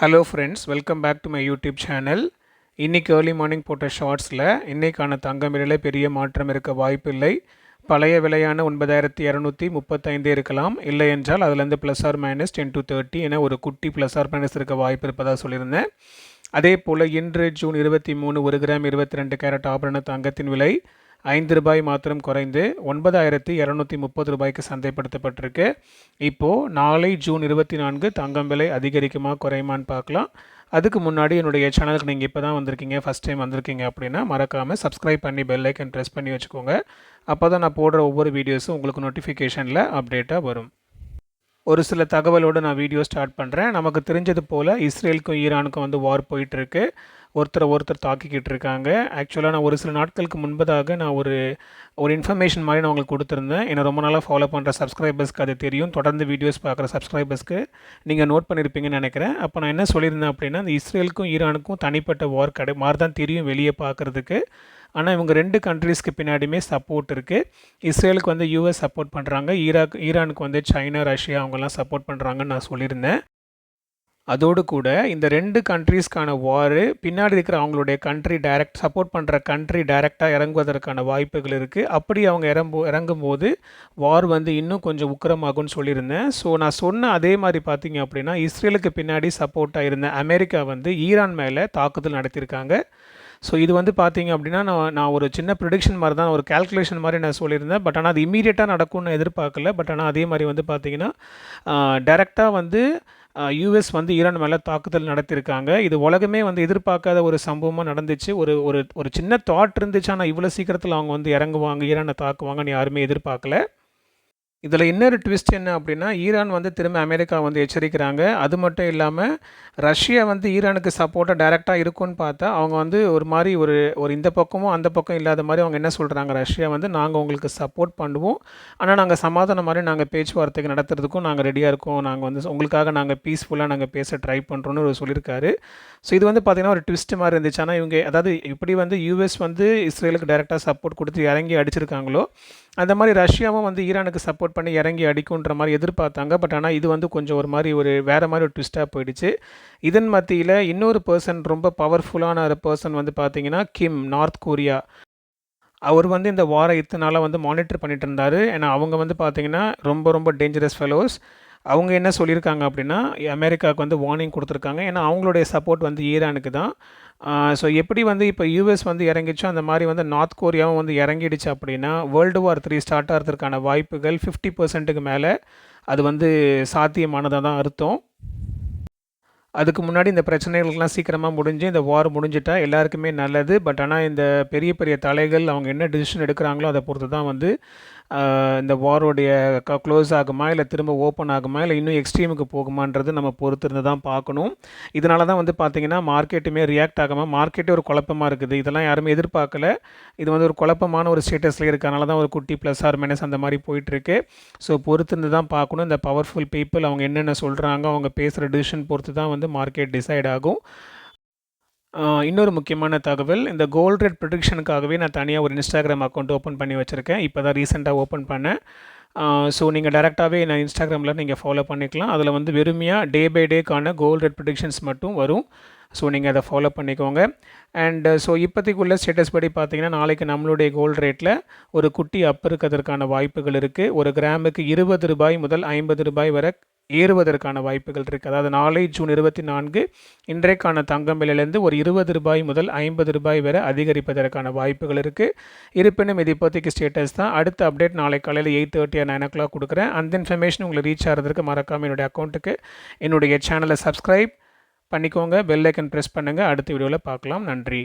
Hello friends, welcome back to my YouTube channel. இன்றைக்கி early morning போட்ட ஷார்ட்ஸில் இன்றைக்கான தங்கம் விலையில பெரிய மாற்றம் இருக்க வாய்ப்பில்லை. பழைய விலையான 9235 இருக்கலாம், இல்லை என்றால் அதுலேருந்து ப்ளஸ் ஆர் மைனஸ் 10 to 30 என ஒரு குட்டி ப்ளஸ் ஆர் மைனஸ் இருக்க வாய்ப்பு இருப்பதாக சொல்லியிருந்தேன். அதே போல் இன்று ஜூன் 23 1 கிராம் 22 கேரட் ஆபரண தங்கத்தின் விலை ₹5 மாத்திரம் குறைந்து 9230 ரூபாய்க்கு சந்தைப்படுத்தப்பட்டிருக்கு. இப்போது நாளை ஜூன் 24 தங்கம் விலை அதிகரிக்குமா குறையுமான்னு பார்க்கலாம். அதுக்கு முன்னாடி என்னுடைய சேனலுக்கு நீங்கள் இப்போ தான் வந்திருக்கீங்க, ஃபஸ்ட் டைம் வந்திருக்கீங்க அப்படின்னா மறக்காமல் சப்ஸ்கிரைப் பண்ணி பெல் ஐக்கன் ப்ரெஸ் பண்ணி வச்சுக்கோங்க. அப்போ தான் நான் போடுற ஒவ்வொரு வீடியோஸும் உங்களுக்கு நோட்டிஃபிகேஷனில் அப்டேட்டாக வரும். ஒரு சில தகவலோடு நான் வீடியோ ஸ்டார்ட் பண்ணுறேன். நமக்கு தெரிஞ்சது போல் இஸ்ரேலுக்கும் ஈரானுக்கும் வார் போயிட்டுருக்கு. ஒருத்தர் தாக்கிக்கிட்டு இருக்காங்க. ஆக்சுவலாக நான் ஒரு சில நாட்களுக்கு முன்பதாக நான் ஒரு இன்ஃபர்மேஷன் மாதிரி நான் உங்களுக்கு கொடுத்துருந்தேன். என்னை ரொம்ப நாளாக ஃபாலோ பண்ணுற சப்ஸ்கிரைபர்ஸ்க்கு அது தெரியும். தொடர்ந்து வீடியோஸ் பார்க்குற சப்ஸ்கிரைபர்ஸ்க்கு நீங்கள் நோட் பண்ணியிருப்பீங்கன்னு நினைக்கிறேன். அப்போ நான் என்ன சொல்லியிருந்தேன் அப்படின்னா, இந்த இஸ்ரேலுக்கும் ஈரானுக்கும் தனிப்பட்ட வார் மாதிரி தான் தெரியும் வெளியே பார்க்குறதுக்கு. ஆனால் இவங்க 2 கண்ட்ரீஸ்க்கு பின்னாடியுமே சப்போர்ட் இருக்குது. இஸ்ரேலுக்கு யூஎஸ் சப்போர்ட் பண்ணுறாங்க, ஈரானுக்கு சைனா, ரஷ்யா அவங்கெல்லாம் சப்போர்ட் பண்ணுறாங்கன்னு நான் சொல்லியிருந்தேன். அதோடு கூட இந்த 2 கண்ட்ரீஸ்க்கான வாரு பின்னாடி இருக்கிற அவங்களுடைய கண்ட்ரி சப்போர்ட் பண்ணுற கண்ட்ரி டைரெக்டாக இறங்குவதற்கான வாய்ப்புகள் இருக்குது. அப்படி அவங்க இறங்கும்போது வார் இன்னும் கொஞ்சம் உக்கிரமாகும்னு சொல்லியிருந்தேன். ஸோ நான் சொன்ன அதே மாதிரி பார்த்தீங்க அப்படின்னா, இஸ்ரேலுக்கு பின்னாடி சப்போர்ட்டாக இருந்த அமெரிக்கா ஈரான் மேலே தாக்குதல் நடத்தியிருக்காங்க. ஸோ இது பார்த்தீங்க அப்படின்னா, நான் ஒரு சின்ன ப்ரிடிக்ஷன் மாதிரி தான், ஒரு கால்குலேஷன் மாதிரி நான் சொல்லியிருந்தேன். பட் ஆனால் அது இம்மீடியட்டாக நடக்கும்னு எதிர்பார்க்கல. பட் ஆனால் அதே மாதிரி பார்த்தீங்கன்னா, டைரெக்டாக யூஎஸ் ஈரான் மேலே தாக்குதல் நடத்தியிருக்காங்க. இது உலகமே எதிர்பார்க்காத ஒரு சம்பவமாக நடந்துச்சு. ஒரு சின்ன தாட் இருந்துச்சு. ஆனால் இவ்வளோ சீக்கிரத்தில் அவங்க இறங்குவாங்க, ஈரானை தாக்குவாங்கன்னு யாருமே எதிர்பார்க்கல. இதில் இன்னொரு ட்விஸ்ட் என்ன அப்படின்னா, ஈரான் திரும்ப அமெரிக்கா எச்சரிக்கிறாங்க. அது மட்டும் இல்லாமல் ரஷ்யா ஈரானுக்கு சப்போர்ட்டாக டைரெக்டாக இருக்கும்னு பார்த்தா அவங்க ஒரு மாதிரி ஒரு இந்த பக்கமும் அந்த பக்கம் இல்லாத மாதிரி அவங்க என்ன சொல்கிறாங்க, ரஷ்யா நாங்கள் உங்களுக்கு சப்போர்ட் பண்ணுவோம், ஆனால் நாங்கள் சமாதானம் மாதிரி நாங்கள் பேச்சுவார்த்தைக்கு நடத்துறதுக்கும் நாங்கள் ரெடியாக இருக்கோம், நாங்கள் உங்களுக்காக நாங்கள் பீஸ்ஃபுல்லாக நாங்கள் பேச ட்ரை பண்ணுறோன்னு சொல்லியிருக்காரு. ஸோ இது பார்த்திங்கன்னா ஒரு ட்விஸ்ட் மாதிரி இருந்துச்சு. ஆனால் இவங்க அதாவது இப்படி யூஎஸ் இஸ்ரேலுக்கு டைரெக்டாக சப்போர்ட் கொடுத்து இறங்கி அடிச்சிருக்காங்களோ, அந்த மாதிரி ரஷ்யாவும் ஈரானுக்கு சப்போர்ட் பண்ணி இறங்கி அடிக்குன்ற மாதிரி எதிர்பார்த்தாங்க. பட் ஆனால் இது கொஞ்சம் ஒரு மாதிரி வேறு மாதிரி ஒரு ட்விஸ்ட்டாக போயிடுச்சு. இதன் மத்தியில் இன்னொரு பர்சன், ரொம்ப பவர்ஃபுல்லான ஒரு பர்சன் பார்த்தீங்கன்னா கிம், நார்த் கொரியா. அவர் இந்த வாரை இத்தனை நாளாக மானிட்டர் பண்ணிட்டு இருந்தார். ஏன்னா அவங்க பார்த்தீங்கன்னா ரொம்ப ரொம்ப டேஞ்சரஸ் ஃபெலோஸ். அவங்க என்ன சொல்லியிருக்காங்க அப்படின்னா, அமெரிக்காவுக்கு வார்னிங் கொடுத்துருக்காங்க. ஏன்னா அவங்களுடைய சப்போர்ட் ஈரானுக்கு தான். ஸோ எப்படி இப்போ யூஎஸ் இறங்கிச்சோ அந்த மாதிரி நார்த் கொரியாவும் இறங்கிடுச்சு அப்படின்னா வேர்ல்டு வார் 3 ஸ்டார்ட் ஆகிறதுக்கான வாய்ப்புகள் 50% மேலே அது சாத்தியமானதாக தான் அர்த்தம். அதுக்கு முன்னாடி இந்த பிரச்சனைகளுக்கெல்லாம் சீக்கிரமாக முடிஞ்சு இந்த வார் முடிஞ்சிட்டா எல்லாருக்குமே நல்லது. பட் ஆனால் இந்த பெரிய பெரிய தலைகள் அவங்க என்ன டிசிஷன் எடுக்கிறாங்களோ அதை பொறுத்து தான் இந்த வாரோடைய க்ளோஸ் ஆகுமா, இல்லை திரும்ப ஓப்பன் ஆகுமா, இல்லை இன்னும் எக்ஸ்ட்ரீமுக்கு போகுமான்றது நம்ம பொறுத்து இருந்து தான் பார்க்கணும். இதனால தான் பார்த்திங்கன்னா மார்க்கெட்டுமே ரியாக்ட் ஆகாமல், மார்க்கெட்டே ஒரு குழப்பமாக இருக்குது. இதெல்லாம் யாருமே எதிர்பார்க்கல. இது ஒரு குழப்பமான ஒரு ஸ்டேட்டஸில் இருக்கிறனால தான் ஒரு குட்டி ப்ளஸ் ஆர் மைனஸ் அந்த மாதிரி போயிட்டுருக்கு. ஸோ பொறுத்து இருந்து தான் பார்க்கணும். இந்த பவர்ஃபுல் பீப்புள் அவங்க என்னென்ன சொல்கிறாங்க, அவங்க பேசுகிற டிசிஷன் பொறுத்து தான் மார்க்கெட் டிசைட் ஆகும். இன்னொரு முக்கியமான தகவல், இந்த கோல்ட் ரேட் ப்ரிடிக்ஷனுக்காகவே நான் தனியாக ஒரு இன்ஸ்டாகிராம் அக்கௌண்ட் ஓப்பன் பண்ணி வச்சுருக்கேன். இப்போ தான் ரீசெண்டாக ஓப்பன் பண்ணேன். ஸோ நீங்கள் டேரெக்டாகவே நான் இன்ஸ்டாகிராமில் நீங்கள் ஃபாலோ பண்ணிக்கலாம். அதில் வெறுமையாக டே பை டேக்கான கோல்ட் ரேட் ப்ரிடிக்ஷன்ஸ் மட்டும் வரும். ஸோ நீங்கள் அதை ஃபாலோ பண்ணிக்கோங்க. அண்ட் ஸோ இப்போதைக்குள்ள ஸ்டேட்டஸ் படி பார்த்தீங்கன்னா, நாளைக்கு நம்மளுடைய கோல்டு ரேட்டில் ஒரு குட்டி அப் இருக்கிறதுக்கான வாய்ப்புகள் இருக்குது. ஒரு கிராமுக்கு ₹20 முதல் ₹50 வரை ஏறுவதற்கான வாய்ப்புகள் இருக்குது. அதாவது நாளை ஜூன் 24 இன்றைக்கான தங்கம் விலையிலேருந்து ஒரு ₹20 முதல் ₹50 வரை அதிகரிப்பதற்கான வாய்ப்புகள் இருக்குது. இருப்பினும் இது இப்போதைக்கு ஸ்டேட்டஸ் தான். அடுத்த அப்டேட் நாளை காலையில் 8:30 or 9 o'clock கொடுக்குறேன். அந்த இன்ஃபர்மேஷன் உங்களுக்கு ரீச் ஆகிறதுக்கு மறக்காமல் என்னுடைய அக்கௌண்ட்டுக்கு என்னுடைய சேனலை சப்ஸ்கிரைப் பண்ணிக்கோங்க, பெல் ஐக்கன் ப்ரெஸ் பண்ணுங்கள். அடுத்த வீடியோவில் பார்க்கலாம். நன்றி.